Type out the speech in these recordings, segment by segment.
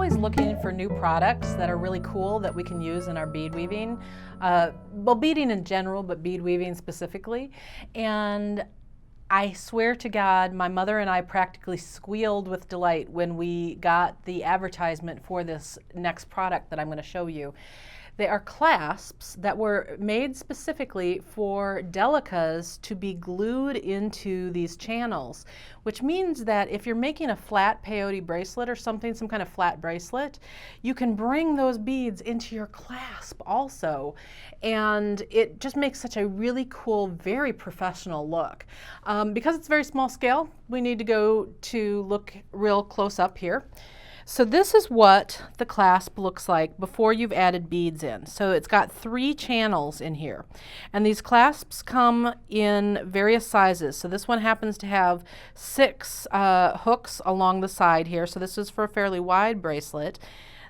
always looking for new products that are really cool that we can use in our bead weaving. Well, beading in general, but bead weaving specifically. And I swear to God, my mother and I practically squealed with delight when we got the advertisement for this next product that I'm going to show you. They are clasps that were made specifically for Delicas to be glued into these channels, which means that if you're making a flat peyote bracelet or something, some kind of flat bracelet, you can bring those beads into your clasp also. And it just makes such a really cool, very professional look. Because it's very small scale, we need to go to look real close up here. So this is what the clasp looks like before you've added beads in. So it's got 3 channels in here. And these clasps come in various sizes. So this one happens to have 6 hooks along the side here. So this is for a fairly wide bracelet.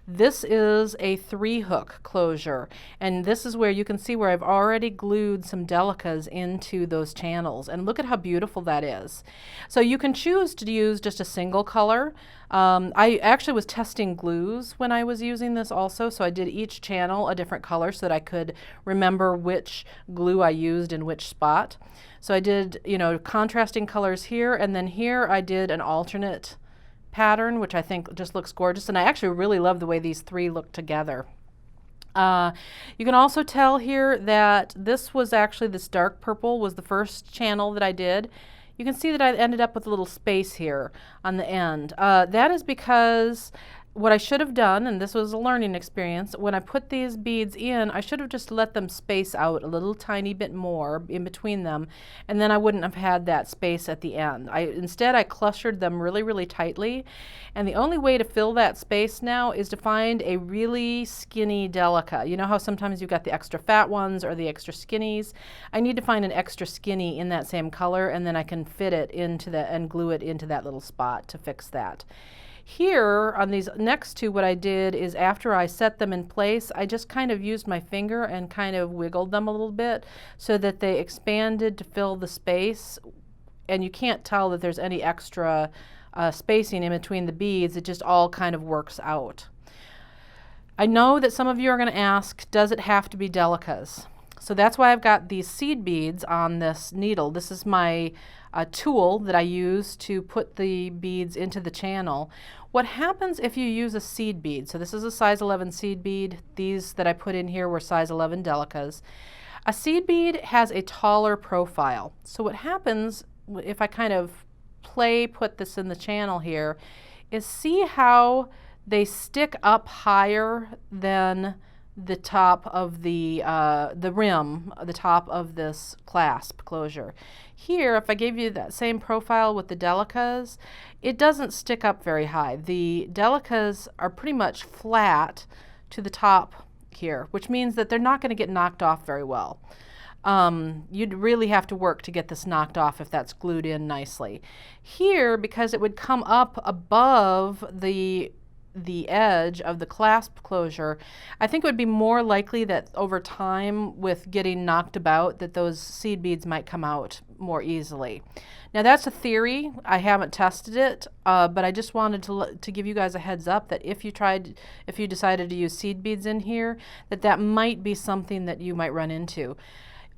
This is a 3-hook closure, and this is where you can see where I've already glued some Delicas into those channels, and look at how beautiful that is. So you can choose to use just a single color. I actually was testing glues when I was using this also, so I did each channel a different color so that I could remember which glue I used in which spot. So I did, contrasting colors here, and then here I did an alternate pattern, which I think just looks gorgeous, and I actually really love the way these 3 look together. You can also tell here that this dark purple was the first channel that I did. You can see that I ended up with a little space here on the end. That is because what I should have done, and this was a learning experience, when I put these beads in, I should have just let them space out a little tiny bit more in between them, and then I wouldn't have had that space at the end. Instead, I clustered them really, really tightly, and the only way to fill that space now is to find a really skinny Delica. You know how sometimes you've got the extra fat ones or the extra skinnies? I need to find an extra skinny in that same color, and then I can fit it into that and glue it into that little spot to fix that. Here on these next 2, what I did is after I set them in place, I just kind of used my finger and kind of wiggled them a little bit so that they expanded to fill the space, and you can't tell that there's any extra spacing in between the beads. It just all kind of works out. I know that some of you are going to ask, does it have to be Delicas? So that's why I've got these seed beads on this needle. This is my tool that I use to put the beads into the channel. What happens if you use a seed bead? So this is a size 11 seed bead. These that I put in here were size 11 Delicas. A seed bead has a taller profile. So what happens if I kind of put this in the channel here is see how they stick up higher than the top of the rim, the top of this clasp closure. Here, if I gave you that same profile with the Delicas, it doesn't stick up very high. The Delicas are pretty much flat to the top here, which means that they're not going to get knocked off very well. You'd really have to work to get this knocked off if that's glued in nicely. Here, because it would come up above the edge of the clasp closure, I think it would be more likely that over time with getting knocked about that those seed beads might come out more easily. Now that's a theory. I haven't tested it, but I just wanted to give you guys a heads up that if you decided to use seed beads in here, that might be something that you might run into.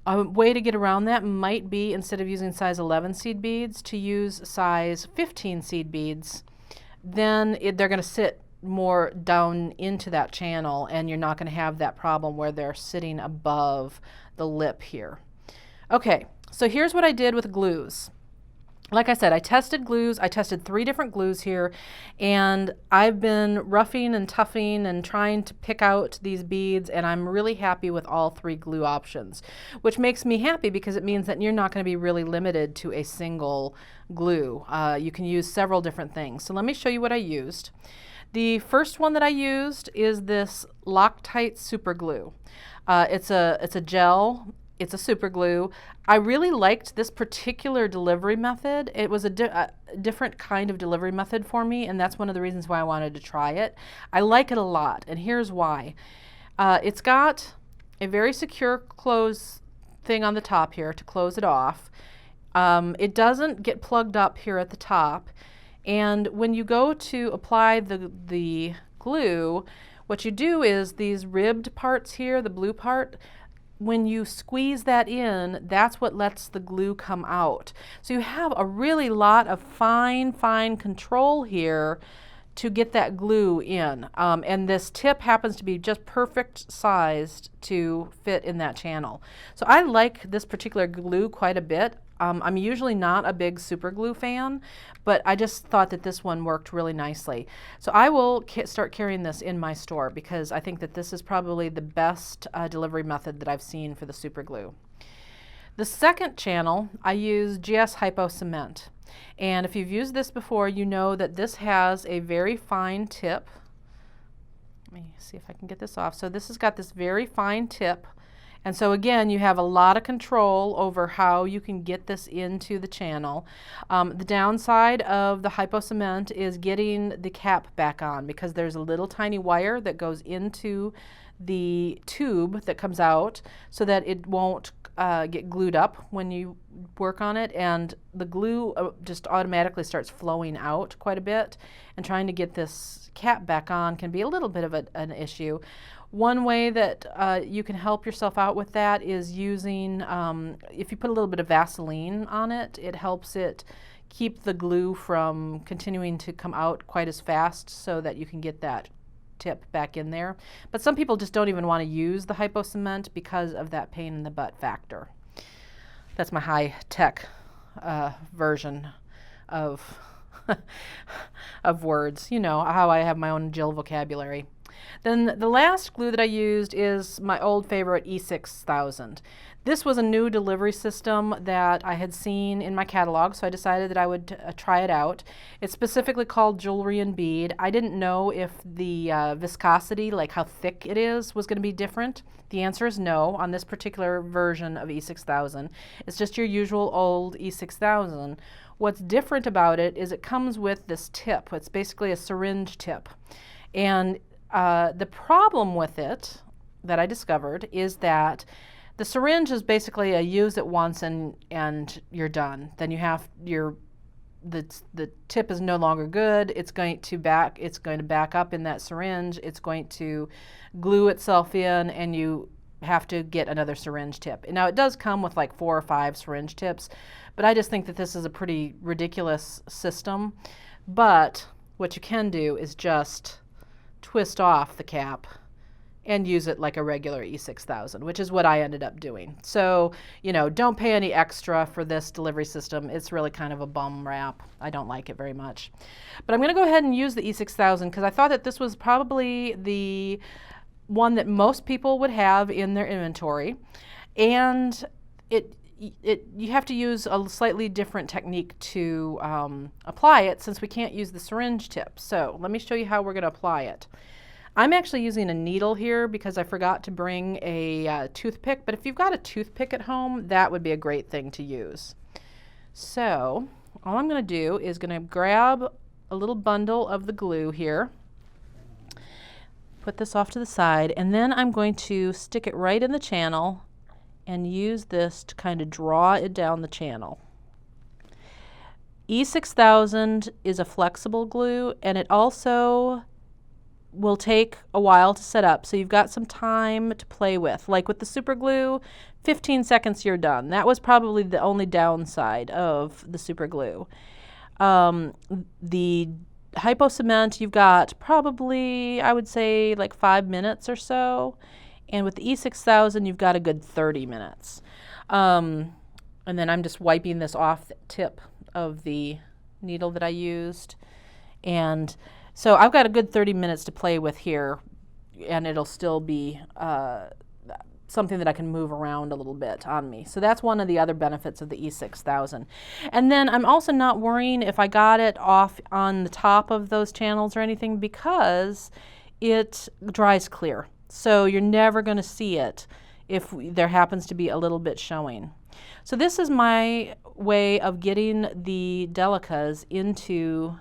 A way to get around that might be, instead of using size 11 seed beads, to use size 15 seed beads. Then they're going to sit more down into that channel, and you're not going to have that problem where they're sitting above the lip here. Okay, so here's what I did with glues. Like I said, I tested glues. I tested 3 different glues here, and I've been roughing and toughing and trying to pick out these beads, and I'm really happy with all 3 glue options, which makes me happy because it means that you're not going to be really limited to a single glue. You can use several different things. So let me show you what I used. The first one that I used is this Loctite super glue. It's a gel. It's a super glue. I really liked this particular delivery method. It was a different kind of delivery method for me, and that's one of the reasons why I wanted to try it. I like it a lot, and here's why. It's got a very secure close thing on the top here to close it off. It doesn't get plugged up here at the top. And when you go to apply the glue, what you do is these ribbed parts here, the blue part, when you squeeze that in, that's what lets the glue come out. So you have a really lot of fine control here to get that glue in. And this tip happens to be just perfect sized to fit in that channel. So I like this particular glue quite a bit. I'm usually not a big super glue fan, but I just thought that this one worked really nicely. So I will start carrying this in my store because I think that this is probably the best delivery method that I've seen for the super glue. The second channel, I use GS Hypo Cement. And if you've used this before, you know that this has a very fine tip. Let me see if I can get this off. So this has got this very fine tip. And so again, you have a lot of control over how you can get this into the channel. The downside of the Hypo Cement is getting the cap back on because there's a little tiny wire that goes into the tube that comes out so that it won't get glued up when you work on it, and the glue just automatically starts flowing out quite a bit, and trying to get this cap back on can be a little bit of an issue. One way that you can help yourself out with that is using, if you put a little bit of Vaseline on it, it helps it keep the glue from continuing to come out quite as fast so that you can get that tip back in there. But some people just don't even want to use the Hypo Cement because of that pain in the butt factor. That's my high-tech version of of words. You know how I have my own Jill vocabulary. Then the last glue that I used is my old favorite E6000. This was a new delivery system that I had seen in my catalog, so I decided that I would try it out. It's specifically called Jewelry and Bead. I didn't know if the viscosity, like how thick it is, was going to be different. The answer is no on this particular version of E6000. It's just your usual old E6000. What's different about it is it comes with this tip. It's basically a syringe tip. And the problem with it that I discovered is that the syringe is basically a use it once and you're done. Then you have the tip is no longer good. It's going to back up in that syringe. It's going to glue itself in, and you have to get another syringe tip. Now it does come with like 4 or 5 syringe tips, but I just think that this is a pretty ridiculous system. But what you can do is just twist off the cap and use it like a regular E6000, which is what I ended up doing. So, you know, don't pay any extra for this delivery system. It's really kind of a bum wrap. I don't like it very much. But I'm going to go ahead and use the E6000 because I thought that this was probably the one that most people would have in their inventory. And you have to use a slightly different technique to apply it since we can't use the syringe tip. So let me show you how we're going to apply it. I'm actually using a needle here because I forgot to bring a toothpick, but if you've got a toothpick at home, that would be a great thing to use. So all I'm going to do is going to grab a little bundle of the glue here, put this off to the side, and then I'm going to stick it right in the channel and use this to kind of draw it down the channel. E6000 is a flexible glue, and it also will take a while to set up, so you've got some time to play with. Like with the super glue, 15 seconds you're done. That was probably the only downside of the super glue. The Hypo Cement, you've got probably, I would say, like 5 minutes or so. And with the E6000, you've got a good 30 minutes. And then I'm just wiping this off the tip of the needle that I used. And so I've got a good 30 minutes to play with here, and it'll still be something that I can move around a little bit on me. So that's one of the other benefits of the E6000. And then I'm also not worrying if I got it off on the top of those channels or anything because it dries clear. So you're never going to see it if there happens to be a little bit showing. So this is my way of getting the Delicas into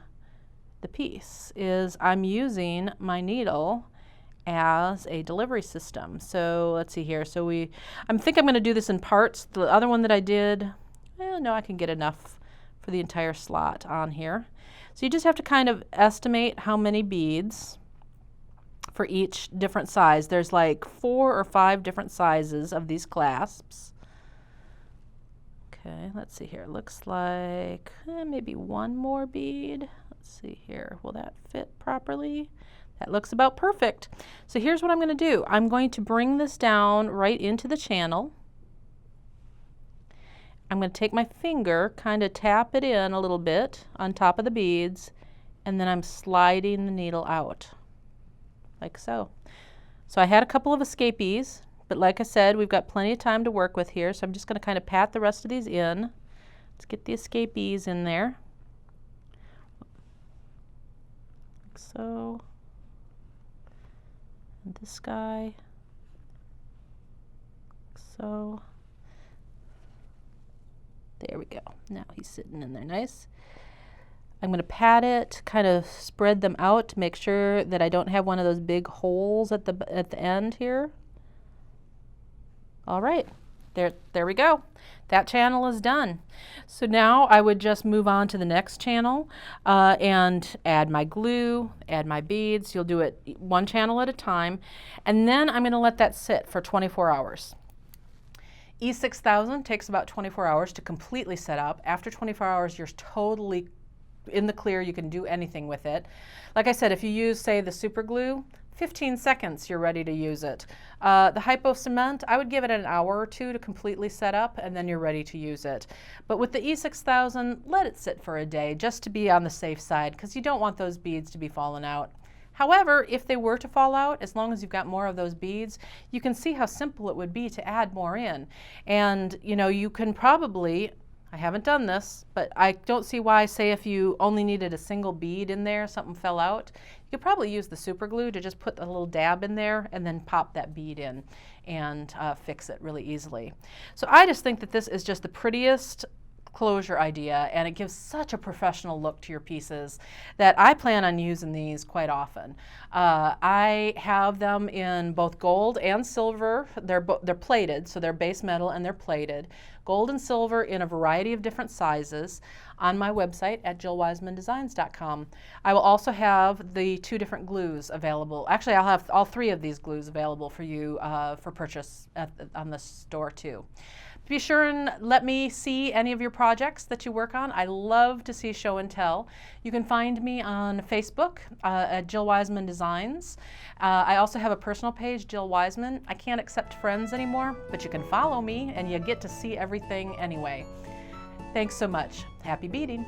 the piece, is I'm using my needle as a delivery system. So let's see here. So I think I'm going to do this in parts. The other one that I did, no, I can get enough for the entire slot on here. So you just have to kind of estimate how many beads. for each different size. There's like 4 or 5 different sizes of these clasps. Okay, let's see here. It looks like maybe one more bead. Let's see here. Will that fit properly? That looks about perfect. So here's what I'm going to do. I'm going to bring this down right into the channel. I'm going to take my finger, kind of tap it in a little bit on top of the beads, and then I'm sliding the needle out, like so. So I had a couple of escapees, but like I said, we've got plenty of time to work with here, so I'm just going to kind of pat the rest of these in. Let's get the escapees in there, like so. And this guy, like so. There we go. Now he's sitting in there nice. I'm going to pat it, kind of spread them out to make sure that I don't have one of those big holes at the end here. All right, there we go. That channel is done. So now I would just move on to the next channel and add my glue, add my beads. You'll do it one channel at a time, and then I'm going to let that sit for 24 hours. E6000 takes about 24 hours to completely set up. After 24 hours, you're totally in the clear. You can do anything with it. Like I said, if you use, say, the super glue, 15 seconds, you're ready to use it. The Hypo Cement, I would give it an hour or two to completely set up, and then you're ready to use it. But with the E6000, let it sit for a day just to be on the safe side, because you don't want those beads to be falling out. However, if they were to fall out, as long as you've got more of those beads, you can see how simple it would be to add more in. And, you know, you can probably, I haven't done this, but I don't see why, say if you only needed a single bead in there, something fell out, you could probably use the super glue to just put a little dab in there and then pop that bead in and fix it really easily. So I just think that this is just the prettiest closure idea, and it gives such a professional look to your pieces that I plan on using these quite often. I have them in both gold and silver. They're plated, so they're base metal and they're plated. Gold and silver in a variety of different sizes on my website at jillwisemandesigns.com. I will also have the 2 different glues available. Actually, I'll have all 3 of these glues available for you for purchase on the store too. Be sure and let me see any of your projects that you work on. I love to see show and tell. You can find me on Facebook at Jill Wiseman Designs. I also have a personal page, Jill Wiseman. I can't accept friends anymore, but you can follow me and you get to see everything anyway. Thanks so much. Happy beading.